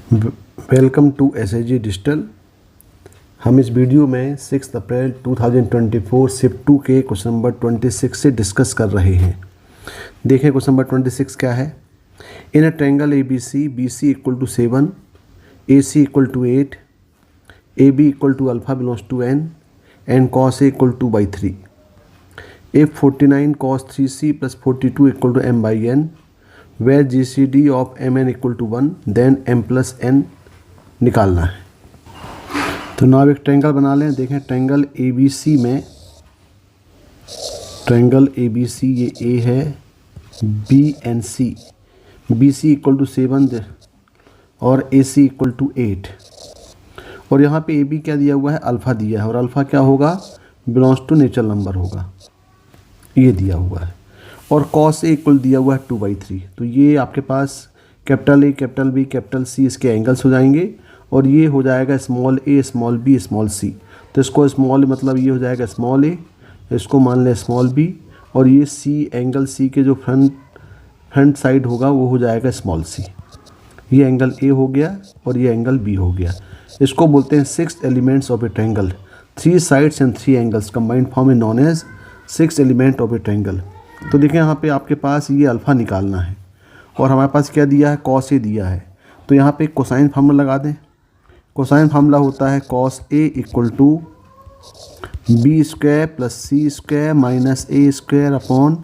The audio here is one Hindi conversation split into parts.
Welcome to SHG digital. हम इस वीडियो में 6 अप्रैल 2024 शिफ्ट 2 के क्वेश्चन नंबर 26 से डिस्कस कर रहे हैं। देखें क्वेश्चन नंबर 26 क्या है। In a triangle ABC, BC equal to 7, AC equal to 8, AB equal to alpha belongs to N and cos A equal to by 3। If 49 cos 3C plus 42 equal to M by N, where GCD of Mn equal to 1, then M plus N निकालना है। तो नाउ एक ट्रायंगल बना लें। देखें ट्रायंगल ABC में, ट्रायंगल ABC ये A है, B and C, BC equal to 7 और AC इक्वल टू 8, और यहाँ पे AB क्या दिया हुआ है, अल्फ़ा दिया है, और अल्फ़ा क्या होगा, बिलोंग्स टू नेचुरल नंबर होगा, ये दिया हुआ है। और cos A इक्वल दिया हुआ है 2/3। तो ये आपके पास capital A, capital B, capital C इसके एंगल्स हो जाएंगे, और ये हो जाएगा small a, small b, small c। तो इसको स्मॉल मतलब ये हो जाएगा स्मॉल a, इसको मान लें स्मॉल b, और ये c, एंगल c के जो फ्रंट साइड होगा वो हो जाएगा स्मॉल c। ये एंगल a हो गया और ये एंगल b हो गया। इसको बोलते हैं 6 elements of a triangle. 3 sides and 3 angles combined form is known as 6 element of a triangle. तो देखिए यहाँ पे आपके पास ये अल्फ़ा निकालना है, और हमारे पास क्या दिया है, cos A दिया है। तो यहाँ पे कोसाइन फार्मूला लगा दें। कोसाइन फार्मूला होता है cos A equal to b square plus c square minus a square upon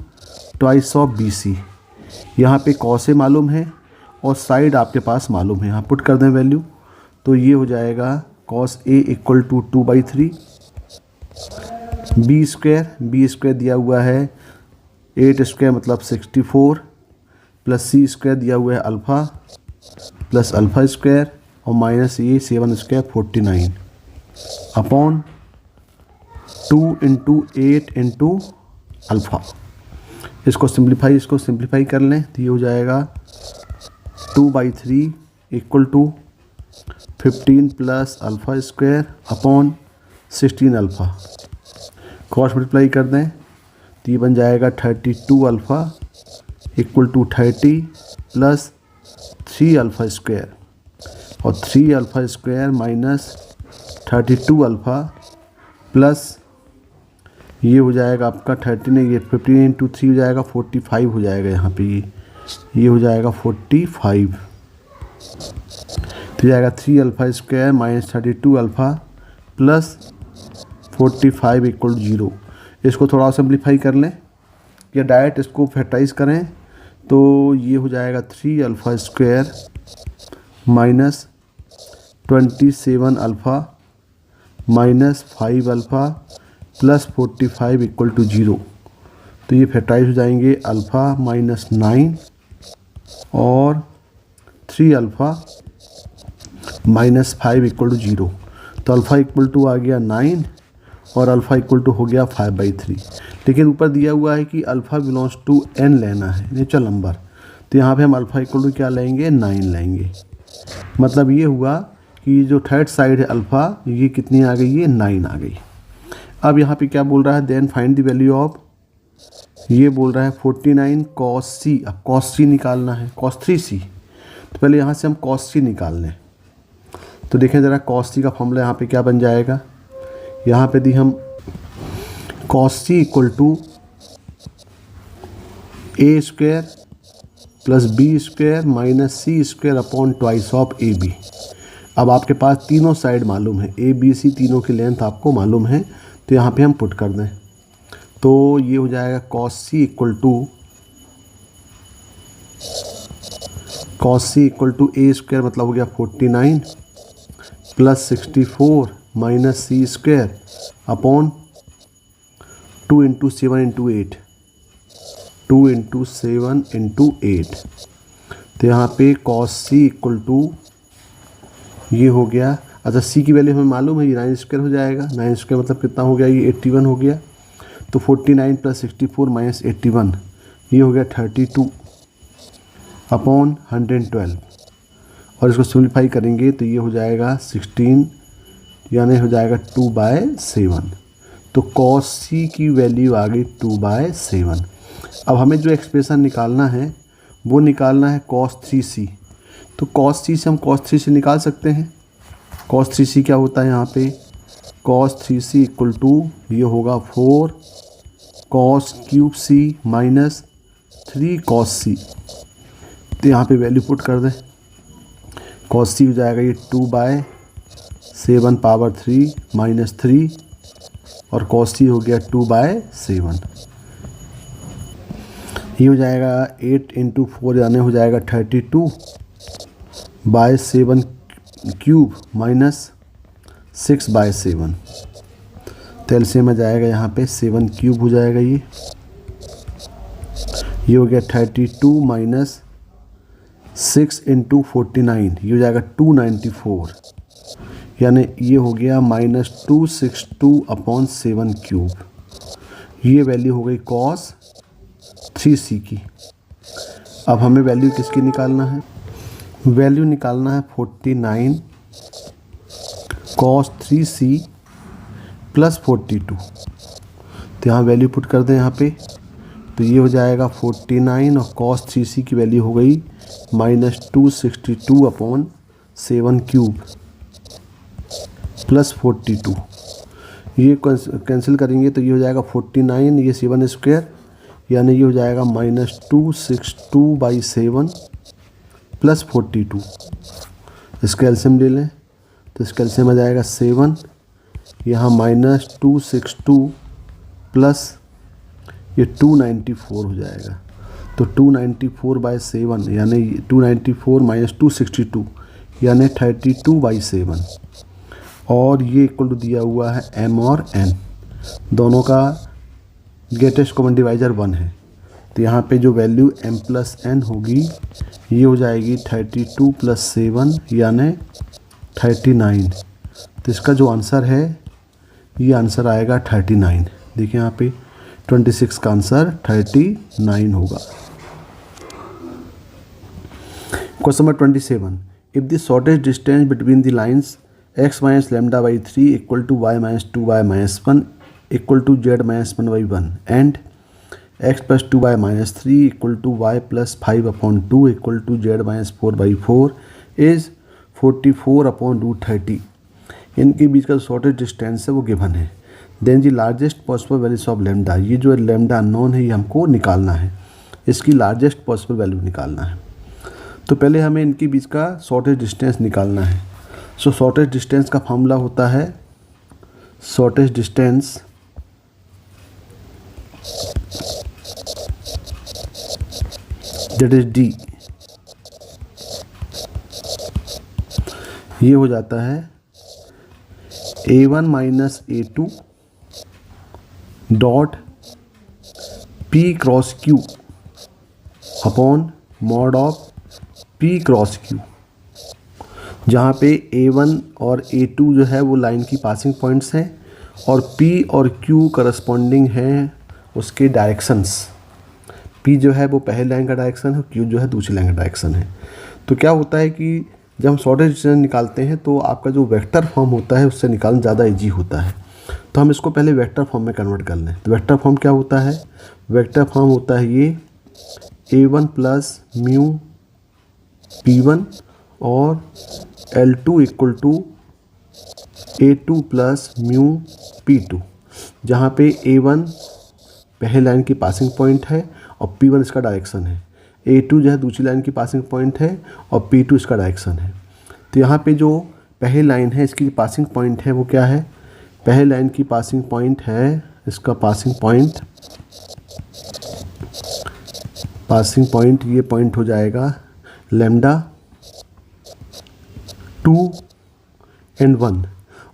twice of BC। यहाँ पे cos A मालूम है और साइड आपके पास मालूम है, यहाँ पुट कर दें वैल्यू। तो ये हो जाएगा cos A equal to 2/3, b square दिया हुआ है 8 स्क्वायर मतलब 64, प्लस सी स्क्वायर दिया हुआ है अल्फ़ा, प्लस अल्फ़ा स्क्वायर और माइनस ये 7 square 49 upon 2 into 8 into alpha. इसको सिंप्लीफाई कर लें तो ये हो जाएगा 2/3 equal to 15 plus alpha square upon 16 alpha. Cross multiply कर दें तो ये बन जाएगा 32 alpha equal to 30 plus 3 alpha square, और 3 alpha square minus 32 alpha plus ये हो जाएगा आपका 30 नहीं, ये 15 इंटू 3 हो जाएगा 45 हो जाएगा। यहाँ पे ये हो जाएगा 45, तो जाएगा 3 alpha square minus 32 alpha plus 45 equal to 0। इसको थोड़ा सिंप्लीफाई कर लें या डायरेक्ट इसको फैक्टराइज करें तो ये हो जाएगा 3 alpha square minus 27 alpha minus 5 alpha plus 45 equal to 0। तो ये फैक्टराइज हो जाएंगे अल्फ़ा माइनस 9 और 3 अल्फ़ा माइनस 5 इक्वल टू 0। तो अल्फ़ा इक्वल टू आ गया 9 और अल्फ़ा इक्वल टू हो गया 5/3। लेकिन ऊपर दिया हुआ है कि अल्फ़ा बिलोंग्स टू N लेना है, नेचुरल नंबर। तो यहाँ पे हम अल्फ़ा इक्वल टू क्या लेंगे, 9 लेंगे। मतलब ये हुआ कि जो थर्ड साइड है अल्फ़ा, ये कितनी आ गई, ये 9 आ गई। अब यहाँ पे क्या बोल रहा है, then find the value of, ये बोल रहा है 49 cos C। अब cos C निकालना है, cos 3C। तो पहले यहाँ से हम cos C निकाल लें। तो देखें ज़रा cos C का फॉर्मूला यहाँ पे क्या बन जाएगा। यहाँ पे दी हम cos C equal to A square plus B square minus C square upon twice of AB। अब आपके पास तीनों साइड मालूम है, ABC तीनों की लेंथ आपको मालूम है, तो यहाँ पे हम पुट कर दें। तो ये हो जाएगा cos C equal to A square मतलब हो गया 49 plus 64 minus C square upon 2 into 7 into 8, 2 into 7 into 8। तो यहाँ पे cos C इक्वल टू ये हो गया, अच्छा C की वैल्यू हमें मालूम है, ये 9 स्क्वायर हो जाएगा। 9 स्क्वायर मतलब कितना हो गया, ये 81 हो गया। तो 49 प्लस 64 माइनस 81, ये हो गया 32 अपॉन 112, और इसको सिम्प्लीफाई करेंगे तो ये हो जाएगा 16, यानी हो जाएगा 2/7। तो cos C की वैल्यू आ गई 2/7। अब हमें जो एक्सप्रेशन निकालना है वो निकालना है cos 3C। तो cos 3 से हम cos 3 से निकाल सकते हैं। cos 3c क्या होता है यहाँ पे, cos 3c इक्वल टू ये होगा 4 cos cube c minus 3 cos c। तो यहाँ पे वैल्यू पुट कर दें, cos c हो जाएगा ये 2/7 पावर 3 माइनस 3 और cos c हो गया 2/7। ये हो जाएगा 8 इंटू 4 यानी हो जाएगा 32/7 क्यूब माइनस 6/7। तो एलसीएम में जाएगा यहाँ पे 7 क्यूब हो जाएगा ये हो गया 32 माइनस 6 इंटू 49 ये हो जाएगा 294 यानी ये हो गया -262/7 क्यूब। ये वैल्यू हो गई cos 3c की। अब हमें वैल्यू किसकी निकालना है, वैल्यू निकालना है 49 cos 3c प्लस 42। तो यहाँ वैल्यू पुट कर दें यहाँ पे, तो ये हो जाएगा 49 और cos 3c की वैल्यू हो गई -262/7 क्यूब प्लस 42। ये कैंसिल करेंगे तो ये हो जाएगा 49, ये 7 स्क्वायर यानी ये हो जाएगा -262/7 प्लस 42। इसका एलसीएम ले लें तो इसका एलसीएम आ जाएगा 7, यहाँ -262 प्लस ये 294 हो जाएगा। तो 294/7 यानी 294 माइनस 262 यानी 32/7 और ये इक्वल टू दिया हुआ है m और n, दोनों का ग्रेटेस्ट कॉमन डिवाइजर 1 है। तो यहाँ पे जो वैल्यू m प्लस n होगी ये हो जाएगी 32 + 7 यानी 39। तो इसका जो आंसर है ये आंसर आएगा 39। देखिए यहाँ पे 26 का आंसर 39 होगा। Question number 27, if the shortest distance between the lines x minus λ/3 equal to y minus 2y minus 1 equal to z minus 1/1 and x plus 2y minus 3 equal to y plus 5/2 equal to z minus 4/4 is 44/√30। इनके बीच का जो शॉर्टेस्ट डिस्टेंस है वो गिवन है। देन जी largest possible values of lambda, ये जो लेमडा अननोन है ये हमको निकालना है, इसकी लार्जेस्ट पॉसिबल वैल्यू निकालना है। तो पहले हमें इनके बीच का शॉर्टेस्ट डिस्टेंस निकालना है। सो शॉर्टेस्ट डिस्टेंस का फॉर्मूला होता है shortest distance that is d, ये हो जाता है a1 minus a2 dot p cross q upon mod of p cross q, जहाँ पे a1 और a2 जो है वो लाइन की पासिंग पॉइंट्स हैं और p और q करस्पॉन्डिंग हैं उसके डायरेक्शंस। p जो है वो पहले लाइन का डायरेक्शन है, q जो है दूसरी लाइन का डायरेक्शन है। तो क्या होता है कि जब हम शॉर्टेस्ट डिस्टेंस निकालते हैं तो आपका जो वेक्टर फॉर्म होता है उससे निकालना ज़्यादा ईजी होता है। तो हम इसको पहले वेक्टर फॉर्म में कन्वर्ट कर लें। तो वेक्टर फॉर्म क्या होता है, वेक्टर फॉर्म होता है ये a1 प्लस म्यू p1 और L2 equal to A2 plus mu P2, जहाँ पे A1 पहले लाइन की पासिंग पॉइंट है और P1 इसका डायरेक्शन है, A2 जो है दूसरी लाइन की पासिंग पॉइंट है और P2 इसका डायरेक्शन है। तो यहाँ पे जो पहली लाइन है इसकी पासिंग पॉइंट है वो क्या है, पहले लाइन की पासिंग पॉइंट है, इसका पासिंग पॉइंट ये पॉइंट हो जाएगा लेमडा 2 और 1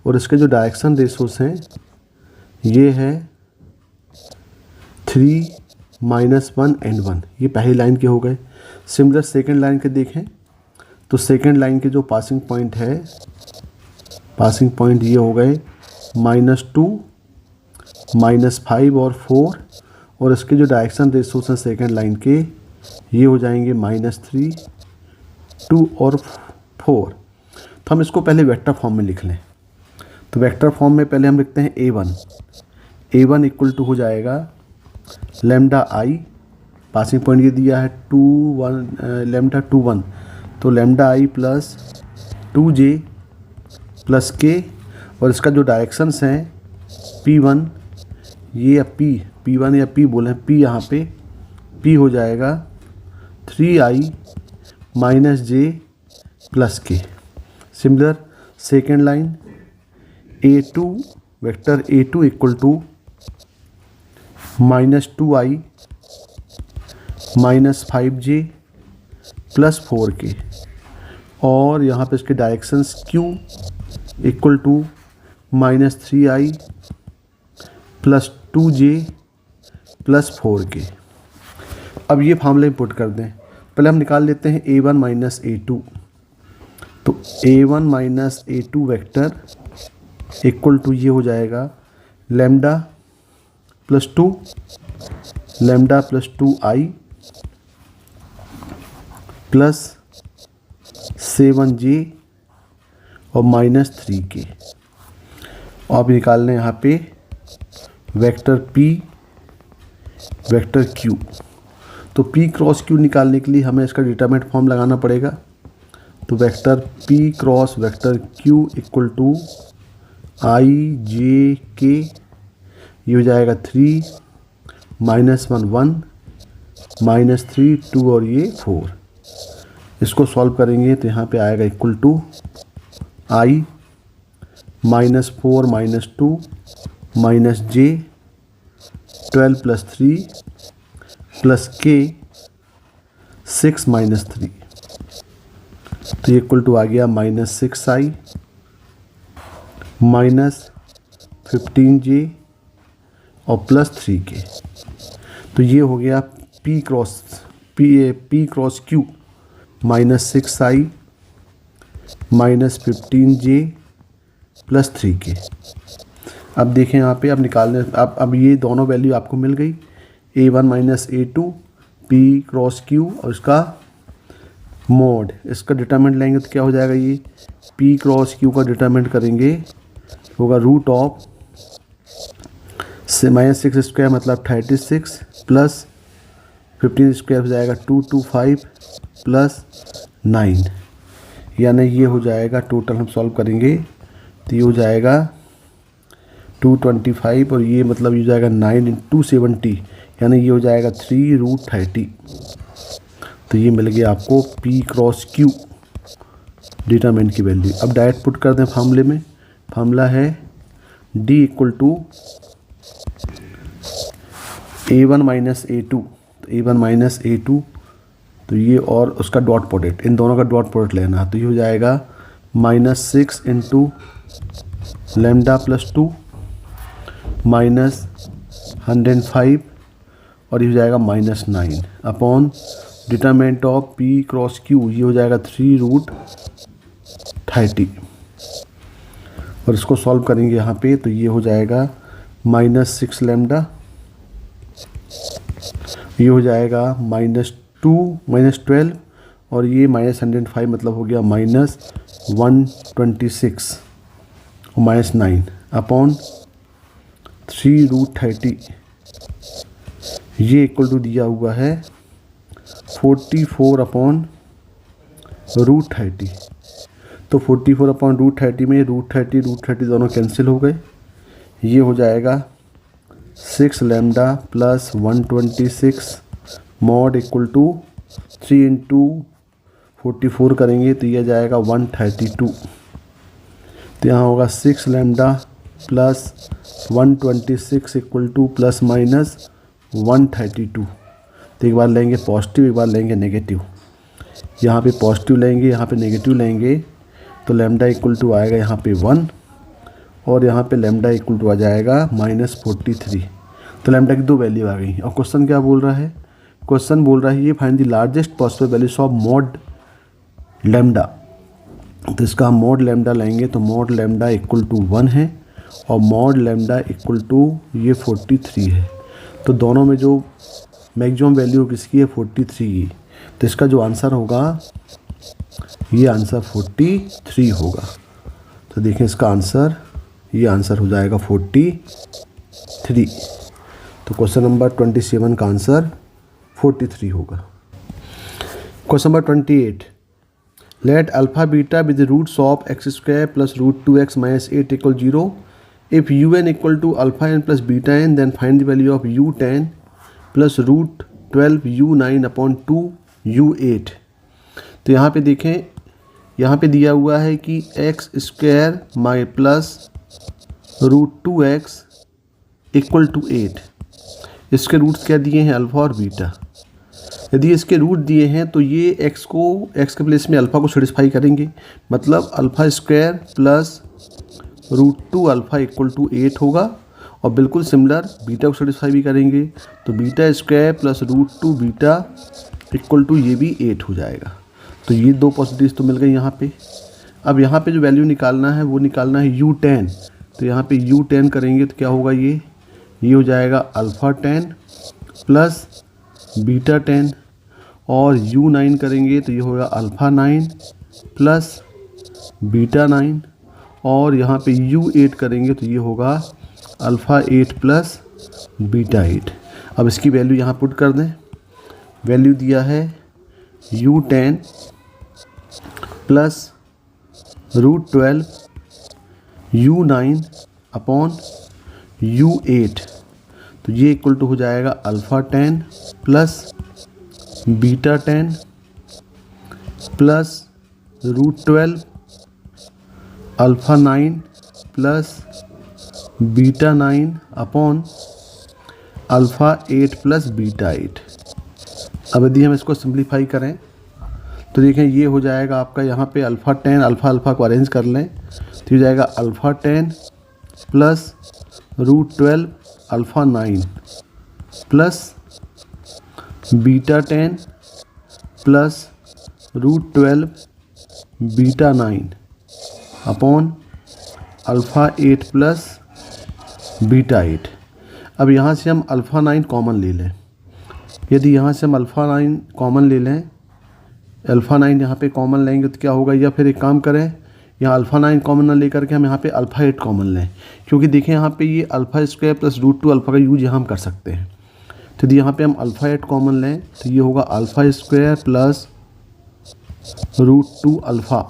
और इसके जो डायरेक्शन रेशोस हैं ये है 3 -1 और 1, ये पहली लाइन के हो गए। सिमिलर सेकंड लाइन के देखें तो सेकंड लाइन के जो पासिंग पॉइंट है, पासिंग पॉइंट ये हो गए -2, -5 और 4 और इसके जो डायरेक्शन रेशोस हैं सेकंड लाइन के ये हो जाएंगे -3, 2 और 4। तो हम इसको पहले वेक्टर फॉर्म में लिख लें। तो वेक्टर फॉर्म में पहले हम लिखते हैं a1 इक्वल टू हो जाएगा लेमडा i, पासिंग पॉइंट ये दिया है 2 1 लेमडा 2 1, तो लैम्डा आई प्लस 2j प्लस k, और इसका जो डायरेक्शंस हैं P1 ये या P1 या P बोले हैं, P यहाँ पे P हो जाएगा 3i minus j plus k। Similar second line A2 vector A2 equal to minus 2i minus 5j plus 4k, और यहाँ पे इसके directions Q equal to minus 3i plus 2j plus 4k। अब ये फार्मूले पुट कर दें। पहले हम निकाल लेते हैं A1 माइनस A2। तो A1 minus A2 vector equal to ये हो जाएगा lambda plus 2 lambda plus 2i plus 7j और माइनस 3k। अब निकाल लें यहाँ पे वेक्टर P वेक्टर Q। तो P क्रॉस Q निकालने के लिए हमें इसका डिटरमिनेंट फॉर्म लगाना पड़ेगा। तो vector P cross vector Q equal to i j k, ये हो जाएगा 3 माइनस 1 1 माइनस 3 2 और ये 4। इसको सॉल्व करेंगे तो यहाँ पे आएगा equal to i minus 4 minus 2 minus j 12 plus 3 plus k 6 minus 3। तो ये इक्वल टू आ गया माइनस 6i माइनस 15j और प्लस 3k। तो ये हो गया P cross Q minus 6i minus 15j plus 3k। अब देखें यहाँ पे, अब निकालने अब ये दोनों वैल्यू आपको मिल गई, A1 minus A2 P cross Q और इसका मोड। इसका डिटरमिनेंट लेंगे तो क्या हो जाएगा, ये P क्रॉस Q का डिटरमिनेंट करेंगे होगा रूट ऑफ से माइनस 6 स्क्वायर मतलब 36 प्लस 15 स्क्वायर हो जाएगा 225 प्लस 9, यानी ये हो जाएगा टोटल हम सॉल्व करेंगे तो ये हो जाएगा 225 और ये मतलब ये हो जाएगा 9 इंटू 70, यानी ये हो जाएगा 3√30। तो ये मिल गया आपको P क्रॉस Q डिटरमिनेंट की वैल्यू। अब डायरेक्ट पुट कर दें फार्मूले में। फार्मूला है D equal to A1 minus A2। तो A1 माइनस A2, तो ये और उसका डॉट प्रोडक्ट, इन दोनों का डॉट प्रोडक्ट लेना। तो ये हो जाएगा minus 6 into lambda plus 2 minus 105 और ये हो जाएगा minus 9 upon determinant of P cross Q, ये हो जाएगा 3√30 और इसको सॉल्व करेंगे यहाँ पे तो ये हो जाएगा माइनस 6 लैम्डा, ये हो जाएगा माइनस 12 और ये माइनस 105 मतलब हो गया माइनस 126 और माइनस 9 अपॉन 3√30, ये इक्वल टू दिया हुआ है 44 अपॉन √30। तो 44 अपॉन √30 में √30 दोनों कैंसिल हो गए। ये हो जाएगा 6 lambda plus 126 mod equal to 3 into 44 करेंगे तो यह जाएगा 132। तो यहाँ होगा 6 lambda plus 126 equal two plus minus 132। तो एक बार लेंगे पॉजिटिव, एक बार लेंगे नेगेटिव। यहाँ पे पॉजिटिव लेंगे, यहाँ पे नेगेटिव लेंगे तो लैम्डा इक्वल टू आएगा यहाँ पे 1 और यहाँ पे लैम्डा इक्वल टू आ जाएगा माइनस 43। तो लैम्डा की 2 वैल्यू आ गई। और क्वेश्चन क्या बोल रहा है, क्वेश्चन बोल रहा है ये find the largest possible values of mod lambda. तो इसका हम मॉड लैम्डा लेंगे तो मॉड लैम्डा इक्वल टू 1 है और मॉड लैम्डा इक्वल टू ये 43 है। तो दोनों में जो मैक्सिमम वैल्यू किसकी है 43 की। तो इसका जो आंसर होगा ये आंसर 43 होगा। तो देखें इसका आंसर, ये आंसर हो जाएगा 43। तो क्वेश्चन नंबर 27 का आंसर 43 होगा। Question number 28, let alpha beta with roots of x square plus root 2x minus 8 equal 0. If u n equal to alpha n plus beta n then find the value of u 10 plus root 12 u 9 upon 2 u 8. तो यहाँ पे देखें, यहाँ पे दिया हुआ है कि एक्स स्क्वायर माई plus root 2x equal to 8. इसके रूट्स क्या दिए हैं? अल्फ़ा और बीटा. यदि इसके रूट दिए हैं तो ये x के प्लेस में अल्फ़ा को सेटिस्फाई करेंगे, मतलब alpha square plus root 2 alpha equal to 8 होगा. और बिल्कुल सिमिलर बीटा को सेटिस्फाई भी करेंगे, तो beta square plus root 2 beta equal to ये भी 8 हो जाएगा. तो ये दो पॉसिबिलिटीज़ तो मिल गई यहाँ पे. अब यहाँ पे जो वैल्यू निकालना है वो निकालना है u10. तो यहाँ पे u10 करेंगे तो क्या होगा? ये हो जाएगा अल्फ़ा 10 प्लस बीटा 10. और u9 करेंगे तो ये होगा अल्फ़ा 9 प्लस बीटा 9. और यहाँ पे u8 करेंगे तो ये होगा अल्फ़ा 8 प्लस बीटा 8. अब इसकी वैल्यू यहाँ पुट कर दें. वैल्यू दिया है u10 plus root 12 u9 upon u8. तो ये इक्वल टू हो जाएगा alpha 10 plus beta 10 plus root 12 alpha 9 plus beta 9 upon alpha 8 plus beta 8. अब यदि हम इसको सिंप्लीफाई करें तो देखें ये हो जाएगा आपका यहाँ पे अल्फ़ा 10 अल्फ़ा को अरेंज कर लें तो ये जाएगा alpha 10 plus root 12 alpha 9 plus beta 10 plus root 12 beta 9 upon alpha 8 plus beta 8. अब यहाँ से हम अल्फ़ा 9 कॉमन ले लें. यदि यहाँ से हम अल्फ़ा 9 कॉमन ले लें, अल्फ़ा 9 यहाँ पे कॉमन लेंगे तो क्या होगा? या फिर एक काम करें, यहाँ अल्फ़ा 9 कॉमन ना लेकर के हम यहाँ पे अल्फ़ा 8 कॉमन लें, क्योंकि देखें यहाँ पे ये alpha square plus root 2 alpha का यूज यहाँ हम कर सकते हैं. तो यदि यहाँ पे हम अल्फ़ा 8 कॉमन लें तो ये होगा alpha square plus root 2 alpha.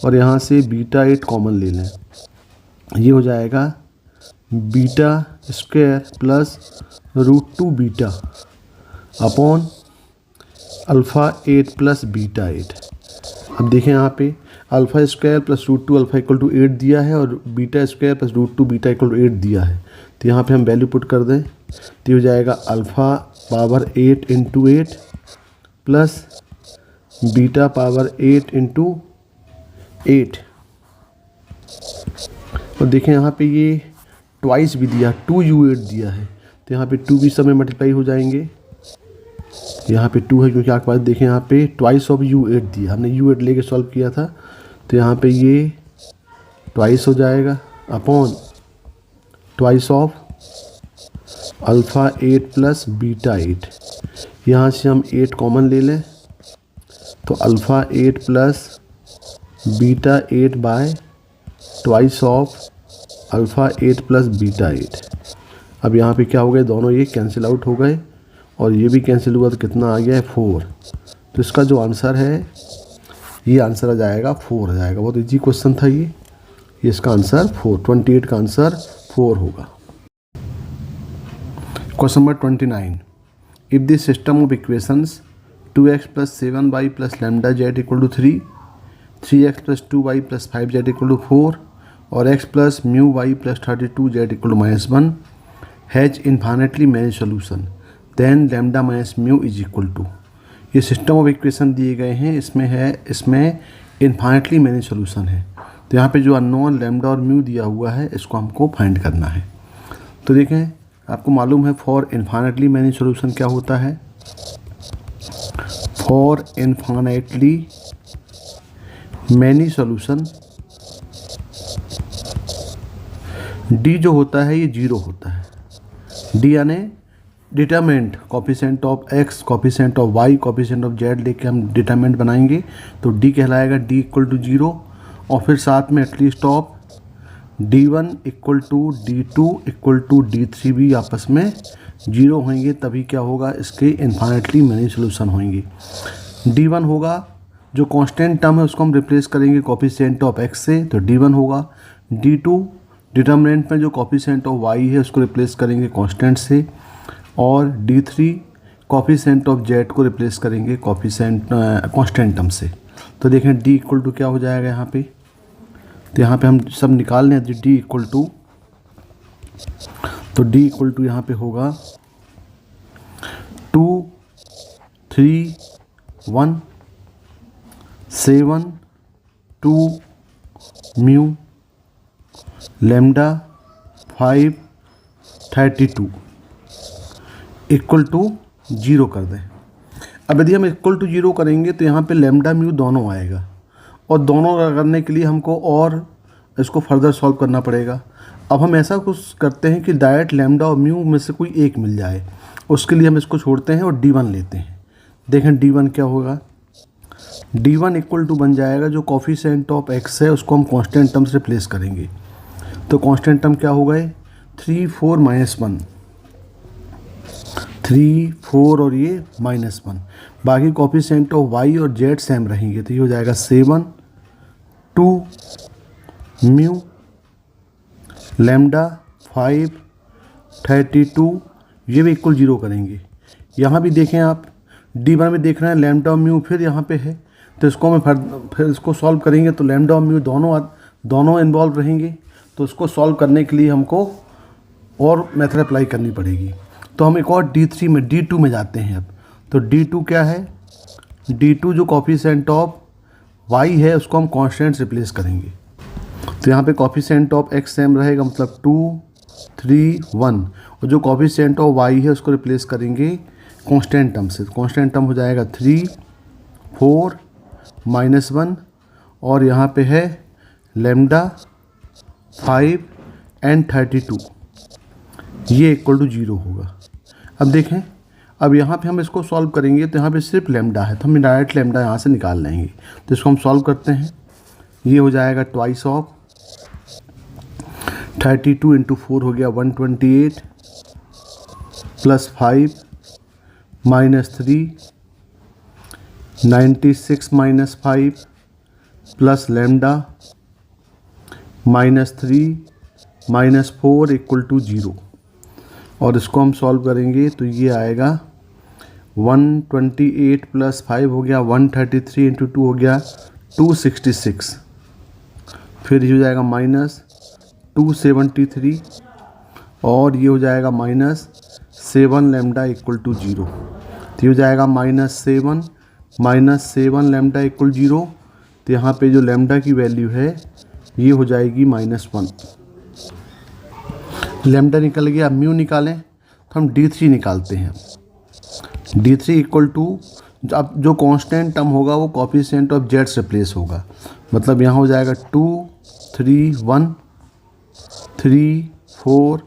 और यहाँ से बीटा 8 कॉमन ले लें, ये हो जाएगा beta square plus root 2 beta upon alpha 8 plus beta 8. अब देखें यहाँ पे alpha square plus root 2 alpha equal to 8 दिया है और beta square plus root 2 beta equal to 8 दिया है. तो यहाँ पे हम वैल्यू पुट कर दें तो ये हो जाएगा alpha power 8 into 8 plus beta power 8 into 8. और देखें यहाँ पे ये ट्वाइस भी दिया, 2u8 दिया है, तो यहाँ पे 2 भी सब में मल्टीप्लाई हो जाएंगे. यहाँ पे 2 है क्योंकि आपके पास देखें यहाँ पे ट्वाइस ऑफ u8 दिया, हमने u8 लेके सॉल्व किया था. तो यहाँ पे ये ट्वाइस हो जाएगा upon twice of alpha 8 plus beta 8. यहाँ से हम 8 कॉमन ले लें तो alpha 8 plus beta 8 bye twice of alpha 8 plus beta 8. अब यहाँ पे क्या हो गए? दोनों ये कैंसिल आउट हो गए और ये भी कैंसिल हुआ तो कितना आ गया है? 4. तो इसका जो आंसर है ये आंसर आ जाएगा 4 आ जाएगा. बहुत इजी क्वेश्चन था ये इसका आंसर 4, 28 का आंसर 4 होगा. Question number 29. If this system of equations 2x plus 7y plus lambda z equal to 3, 3x plus 2y plus 5z equal to 4 और x plus mu y plus 32z equal to -1 has infinitely many solution then lambda minus mu is equal to. ये सिस्टम ऑफ इक्वेशन दिए गए हैं, इसमें इन्फाइनेटली मैनी सोल्यूशन है. तो यहाँ पे जो अननोन लैम्डा और म्यू दिया हुआ है इसको हमको फाइंड करना है. तो देखें आपको मालूम है फॉर इन्फाइनेटली मैनी सोल्यूशन क्या होता है. For infinitely many solution D जो होता है ये 0 होता है. डी यानी determinant coefficient of x, coefficient of y, coefficient of z लेके हम डिटरमिनेंट बनाएंगे तो डी कहलाएगा डी इक्वल टू 0. और फिर साथ में at least of D1 equal to D2 equal to D3 भी आपस में 0 होंगे, तभी क्या होगा इसके इन्फाइनेटली मैनी सोल्यूशन होंगे. D1 होगा जो कांस्टेंट टर्म है उसको हम रिप्लेस करेंगे कोफिशिएंट ऑफ x से, तो d1 होगा। d2 डिटर्मिनेंट में जो कोफिशिएंट ऑफ y है उसको रिप्लेस करेंगे कांस्टेंट से, और d3 कोफिशिएंट ऑफ z को रिप्लेस करेंगे कोफिशिएंट कांस्टेंट टर्म से। तो देखें d इक्वल टू क्या हो जाएगा यहाँ पे, तो यहाँ पे हम सब निकाल लें। d इक्वल टू, तो d इक्वल टू यहाँ पे होगा 2 3 1 7 2 म्यू लैम्डा 5 32 इक्वल टू 0 कर दें। अब यदि हम इक्वल टू 0 करेंगे तो यहाँ पे लैम्डा म्यू दोनों आएगा, और दोनों करने के लिए हमको और इसको फर्दर सॉल्व करना पड़ेगा। अब हम ऐसा कुछ करते हैं कि डायरेक्ट लैम्डा और म्यू में से कोई एक मिल जाए, उसके लिए हम इसको छोड़ते हैं और d1 लेते हैं। देखें d1 क्या होगा, d1 इक्वल टू बन जाएगा जो कोफिशिएंट ऑफ x है उसको हम कांस्टेंट टर्म से रिप्लेस करेंगे। तो कांस्टेंट टर्म क्या होगा, 3 4 -1, 3 4 और ये -1। बाकी कोफिशिएंट ऑफ y और z सेम रहेंगे, तो ये हो जाएगा 7 2 म्यू लैम्डा 5 32, ये भी इक्वल 0 करेंगे। यहाँ भी देखें आप, d1 में देख रहे हैं लैम्डा और म्यू फिर यहाँ पे है, तो इसको हम फिर इसको सॉल्व करेंगे तो लैम्डा और म्यू दोनों इन्वॉल्व रहेंगे। तो उसको सॉल्व करने के लिए हमको और मेथड अप्लाई करनी पड़ेगी। तो हम एक और d2 में जाते हैं। अब तो d2 क्या है, d2 जो कोफिशिएंट ऑफ y है उसको हम कांस्टेंट रिप्लेस करेंगे। तो यहाँ पे कोफिशिएंट ऑफ x सेम रहेगा, मतलब 2 3 1, और जो कोफिशिएंट ऑफ y है उसको रिप्लेस करेंगे कांस्टेंट टर्म से। कांस्टेंट टर्म हो जाएगा 3 4 -1, और यहाँ पे है लैम्डा 5 एंड 32, ये इक्वल टू 0 होगा। अब देखें, अब यहाँ पे हम इसको सॉल्व करेंगे तो यहाँ पे सिर्फ लैम्डा है, तो हम डायरेक्ट लैम्डा यहाँ से निकाल लेंगे। तो इसको हम सॉल्व करते हैं, ये हो जाएगा ट्वाइस ऑफ 32 इंटू 4 हो गया 128 plus 5 -3 96 -5 plus lambda -3 -4 equal to 0। और इसको हम सॉल्व करेंगे तो ये आएगा 128 प्लस 5 हो गया 133 इंटू 2 हो गया 266, फिर ये हो जाएगा -273, और ये हो जाएगा -7 लैम्डा इक्वल टू 0। तो ये हो जाएगा -7 लैम्डा इक्वल 0। तो यहाँ पे जो लैम्डा की वैल्यू है ये हो जाएगी -1। लैम्डा निकल गया। अब म्यू निकालें तो हम d3 निकालते हैं। d3 इक्वल टू, अब जो कांस्टेंट टर्म होगा वो कोफिशिएंट ऑफ z से रिप्लेस होगा, मतलब यहाँ हो जाएगा 2 3 1 3 4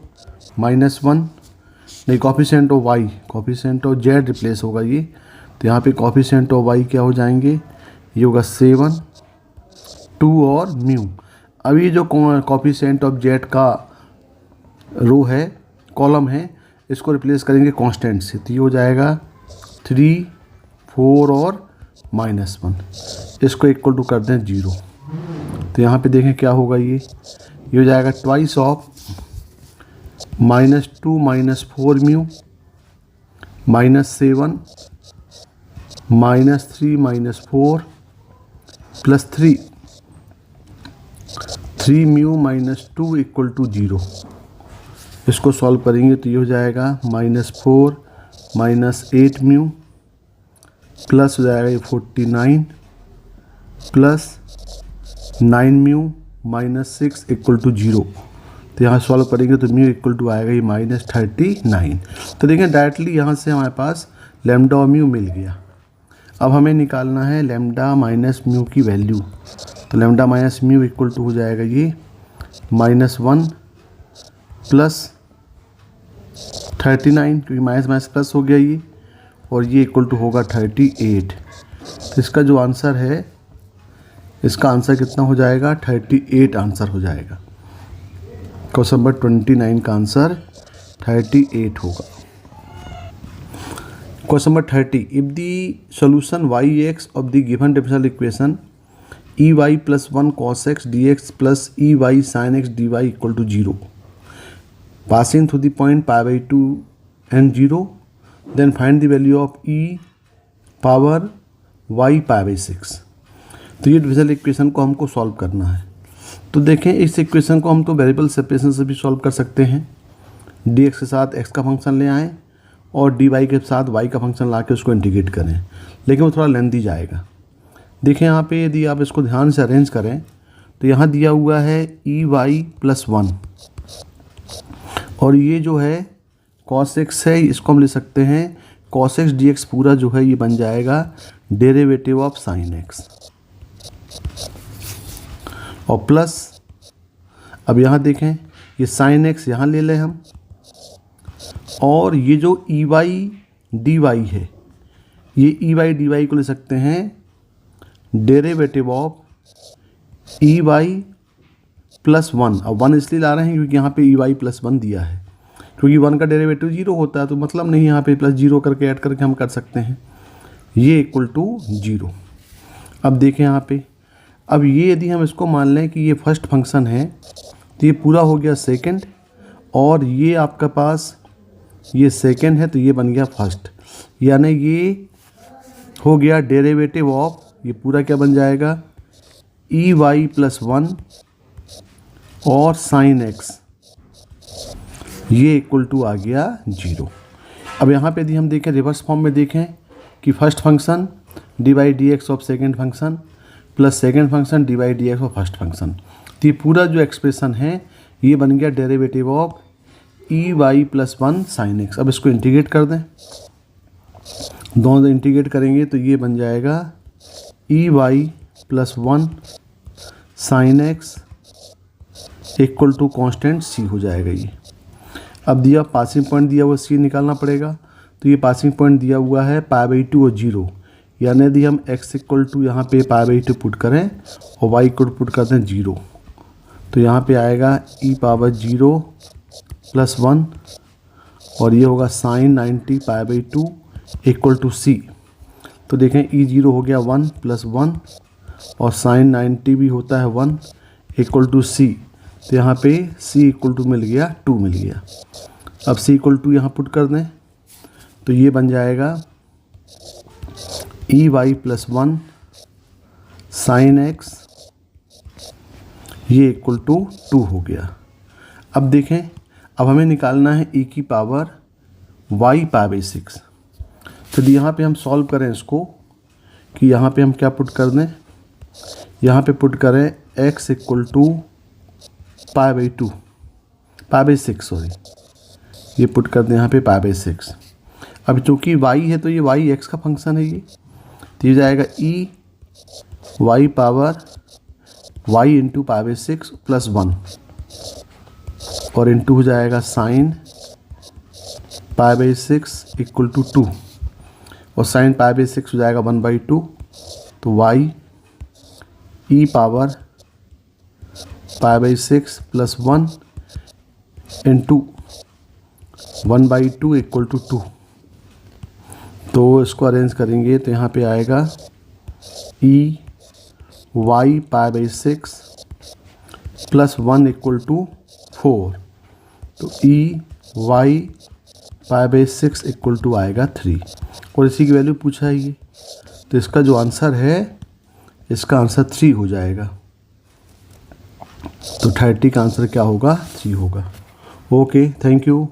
-1, नहीं coefficient of y, coefficient of z replace होगा ये। तो यहाँ पे कोफिशिएंट ऑफ y क्या हो जाएंगे, ये होगा 7 2 और म्यू। अब ये जो कोफिशिएंट ऑफ z का रो है, कॉलम है, इसको रिप्लेस करेंगे कांस्टेंट से, तो ये हो जाएगा 3 4 और -1, इसको इक्वल टू कर दें 0। तो यहाँ पे देखें क्या होगा, ये हो जाएगा twice of -2 -4 mu -7 -3 -4 plus 3 mu -2 equal to 0। इसको सॉल्व करेंगे तो ये हो जाएगा -4 -8 म्यू प्लस हो जाएगा ये 49 प्लस 9 म्यू -6 इक्वल टू 0। तो यहाँ सॉल्व करेंगे तो म्यू इक्वल टू आएगा ये -39। तो देखें डायरेक्टली यहाँ से हमारे पास लैम्डा और म्यू मिल गया। अब हमें निकालना है लैम्डा माइनस म्यू की वैल्यू। तो lambda minus mu equal to हो जाएगा ये -1 प्लस 39, क्योंकि माइनस माइनस प्लस हो गया ये, और ये इक्वल टू होगा 38। तो इसका जो आंसर है, इसका आंसर कितना हो जाएगा, 38 आंसर हो जाएगा। क्वेश्चन नंबर 29 का आंसर 38 होगा। Question number 30, if the solution y x of the given differential equation e y plus one cos x d x plus e y sine x d y equal to 0 passing through the point pi by 2 and 0, then find the value of e power y pi by 6। तो ये डिफरेंशियल इक्वेशन को हमको सॉल्व करना है। तो देखें इस इक्वेशन को हम तो वेरिएबल सेपरेशन से भी सॉल्व कर सकते हैं। dx के साथ x का फंक्शन ले आएँ और dy के साथ y का फंक्शन ला के उसको इंटीग्रेट करें, लेकिन वो थोड़ा लेंथी जाएगा। देखें यहाँ पे यदि आप इसको ध्यान से अरेंज करें तो यहाँ दिया हुआ है ई वाई प्लस 1 और ये जो है cos x है, इसको हम ले सकते हैं cos x dx पूरा जो है ये बन जाएगा डेरिवेटिव ऑफ sin x और प्लस अब यहाँ देखें ये sin x यहाँ ले लें हम और ये जो ई वाई डी वाई है ये ई वाई डी वाई को ले सकते हैं derivative of e y plus 1। अब 1 इसलिए ला रहे हैं क्योंकि यहाँ पे ई वाई प्लस 1 दिया है, क्योंकि 1 का डेरिवेटिव 0 होता है तो मतलब नहीं यहाँ पे प्लस 0 करके ऐड करके हम कर सकते हैं, ये इक्वल टू 0। अब देखें यहाँ पे, अब ये यदि हम इसको मान लें कि ये फर्स्ट फंक्शन है तो ये पूरा हो गया सेकंड और ये आपका पास ये सेकंड है तो ये बन गया फर्स्ट, यानी ये हो गया डेरिवेटिव ऑफ ये पूरा क्या बन जाएगा ई वाई प्लस 1 और साइन एक्स, ये इक्वल टू आ गया 0। अब यहाँ पे यदि हम देखें रिवर्स फॉर्म में देखें कि first function d by d x of second function plus second function d by d x of first function, तो ये पूरा जो एक्सप्रेशन है ये बन गया derivative of e y plus 1 sine x. अब इसको इंटीग्रेट कर दें, दोनों इंटीग्रेट करेंगे तो ये बन जाएगा e y plus 1 sine x equal to constant c हो जाएगा ये। अब दिया पासिंग पॉइंट दिया हुआ सी निकालना पड़ेगा, तो ये पासिंग पॉइंट दिया हुआ है पाई बाई 2 और 0, यानी यदि हम x इक्वल टू यहाँ पे पाई बाई 2 पुट करें और y इक्वल पुट करते हैं 0, तो यहाँ पे आएगा e पावर 0 प्लस 1 और ये होगा sine 90 pi by 2 equal to c. तो देखें e0 हो गया 1 प्लस 1 और साइन 90 भी होता है 1 इक्वल टू सी, तो यहाँ पे c इक्वल टू मिल गया 2 मिल गया। अब c इक्वल टू यहाँ पुट कर दें तो ये बन जाएगा e y plus 1 sine x, ये इक्वल टू 2 हो गया। अब देखें अब हमें निकालना है e की पावर y पाई बाई 6। तो यहाँ पे हम सॉल्व करें इसको कि यहाँ पे हम क्या पुट कर दें, यहाँ पे पुट करें x equal to pi by 2 pi by 6 sorry, ये पुट कर दें यहाँ पे पाई बाई 6। अब चूँकि y है तो ये y x का फंक्शन है, ये जाएगा e y power y into pi by 6 plus 1 और इंटू हो जाएगा sine pi by 6 equal to 2 और साइन पाई बाई 6 हो जाएगा 1/2, तो y e power pi by 6 plus 1 into 1/2 equal to 2। तो इसको अरेंज करेंगे तो यहाँ पे आएगा e y pi by 6 plus 1 equal to 4, तो e y pi by 6 equal to आएगा 3 और इसी की वैल्यू पूछा है ये, तो इसका जो आंसर है इसका आंसर 3 हो जाएगा। तो 30 का आंसर क्या होगा 3 होगा। Okay, thank you.